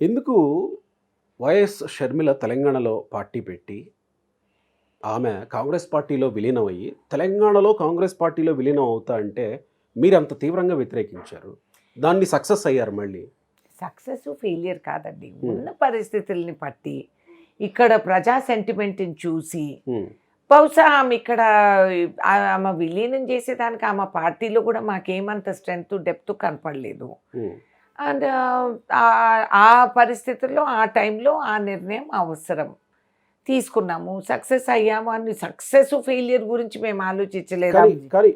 ఎందుకు వైఎస్ షర్మిల తెలంగాణలో పార్టీ పెట్టి ఆమె కాంగ్రెస్ పార్టీలో విలీనమయ్యి తెలంగాణలో కాంగ్రెస్ పార్టీలో విలీనం అవుతా అంటే మీరు అంత తీవ్రంగా వ్యతిరేకించారు. దాన్ని సక్సెస్ అయ్యారు మళ్ళీ. సక్సెస్ ఫెయిలియర్ కాదండి. ఉన్న పరిస్థితుల్ని బట్టి ఇక్కడ ప్రజా సెంటిమెంట్ని చూసి బహుశా ఆమె ఇక్కడ ఆమె విలీనం చేసేదానికి ఆమె పార్టీలో కూడా మాకేమంత స్ట్రెంగ్త్ డెప్త్ కనపడలేదు. అండ్ ఆ పరిస్థితుల్లో ఆ టైంలో ఆ నిర్ణయం అవసరం తీసుకున్నాము. సక్సెస్ అయ్యాము అని సక్సెస్ ఫెయిలియర్ గురించి మేము ఆలోచించలేదు. కానీ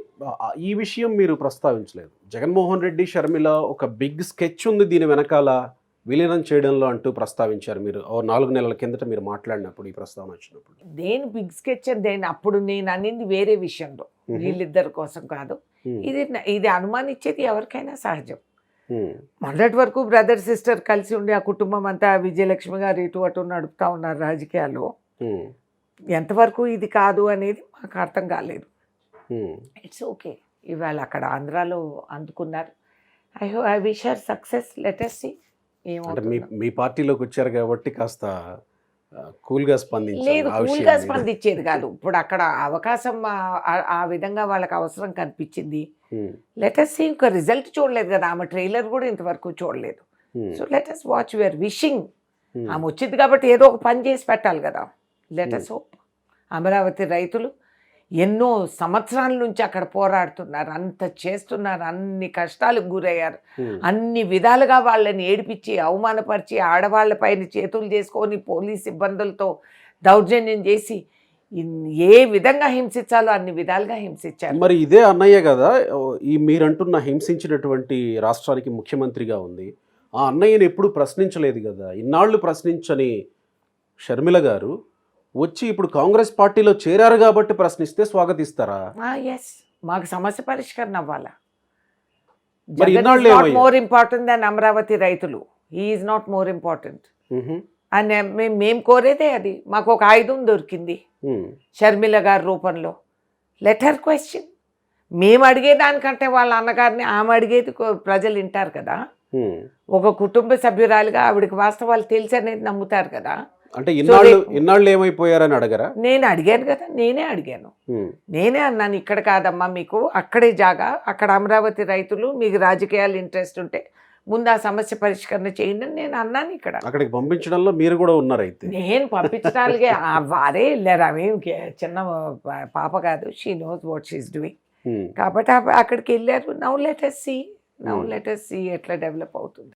ఈ విషయం మీరు ప్రస్తావించలేదు. జగన్మోహన్ రెడ్డి షర్మిల ఒక బిగ్ స్కెచ్ ఉంది దీని వెనకాల విలీనం చేయడంలో అంటూ ప్రస్తావించారు మీరు 4 నెలల కిందట మీరు మాట్లాడినప్పుడు ఈ ప్రస్తావన వచ్చినప్పుడు. దేని బిగ్ స్కెచ్ అని దేని అప్పుడు నేను అనింది వేరే విషయంలో, వీళ్ళిద్దరి కోసం కాదు. ఇది అనుమానించేది ఎవరికైనా సహజం. మొన్నటి వరకు బ్రదర్ సిస్టర్ కలిసి ఉండి ఆ కుటుంబం అంతా విజయలక్ష్మి గారు ఇటు అటు నడుపుతా ఉన్నారు రాజకీయాల్లో. ఎంతవరకు ఇది కాదు అనేది మాకు అర్థం కాలేదు. ఇట్స్ ఓకే, ఇవాళ అక్కడ ఆంధ్రాలో అందుకున్నారు. I wish her success. Let us see. అంటే మీ పార్టీలోకి వచ్చారు కాబట్టి కాస్త కూల్గా స్పందించారు. లేదు, కూల్గా స్పందించేది కాదు. ఇప్పుడు అక్కడ అవకాశం ఆ విధంగా వాళ్ళకి అవసరం కనిపించింది. Let us see. ఇంకా రిజల్ట్ చూడలేదు కదా, ఆమె ట్రైలర్ కూడా ఇంతవరకు చూడలేదు. So let us watch. We are wishing. ఆమె వచ్చింది కాబట్టి ఏదో ఒక పని చేసి పెట్టాలి కదా. Let us hope. అమరావతి రైతులు ఎన్నో సంవత్సరాల నుంచి అక్కడ పోరాడుతున్నారు, అంత చేస్తున్నారు, అన్ని కష్టాలకు గురయ్యారు, అన్ని విధాలుగా వాళ్ళని ఏడిపించి అవమానపరిచి ఆడవాళ్ళపైన చేతులు చేసుకొని పోలీస్ ఇబ్బందులతో దౌర్జన్యం చేసి ఏ విధంగా హింసించాలో అన్ని విధాలుగా హింసించారు. మరి ఇదే అన్నయ్య కదా ఈ మీరంటున్న హింసించినటువంటి రాష్ట్రానికి ముఖ్యమంత్రిగా ఉంది. ఆ అన్నయ్యని ఎప్పుడు ప్రశ్నించలేదు కదా. ఇన్నాళ్ళు ప్రశ్నించని షర్మిల గారు వచ్చి ఇప్పుడు కాంగ్రెస్ పార్టీలో చేరారు కాబట్టి ప్రశ్నిస్తే స్వాగతిస్తారా? ఎస్, మాకు సమస్య పరిష్కరణ అవ్వాలా. మోర్ ఇంపార్టెంట్ దాన్ అమరావతి రైతులు. He is not more important అని మేము కోరేదే అది. మాకు ఒక ఆయుధం దొరికింది షర్మిల గారి రూపంలో. Let her question. మేము అడిగేదానికంటే వాళ్ళ అన్నగారిని ఆమె అడిగేది ప్రజలు వింటారు కదా. ఒక కుటుంబ సభ్యురాలుగా ఆవిడకి వాస్తవాలు తెలిసి అనేది నమ్ముతారు కదా. అంటే ఇన్నాళ్ళు ఏమైపోయారని అడగరా? నేను అడిగాను కదా, నేనే అడిగాను. నేనే అన్నాను, ఇక్కడ కాదమ్మా మీకు అక్కడే జాగా, అక్కడ అమరావతి రైతులు, మీకు రాజకీయాలు ఇంట్రెస్ట్ ఉంటే ముందు ఆ సమస్య పరిష్కరణ చేయండి అని నేను అన్నాను. ఇక్కడ అక్కడికి పంపించడంలో మీరు కూడా ఉన్నారు. అయితే నేను పంపించడానికి వారే వెళ్ళారు. ఆమె చిన్న పాప కాదు, she knows what she is doing. కాబట్టి అక్కడికి వెళ్ళారు. నౌ లెట్ us see ఎట్లా డెవలప్ అవుతుంది.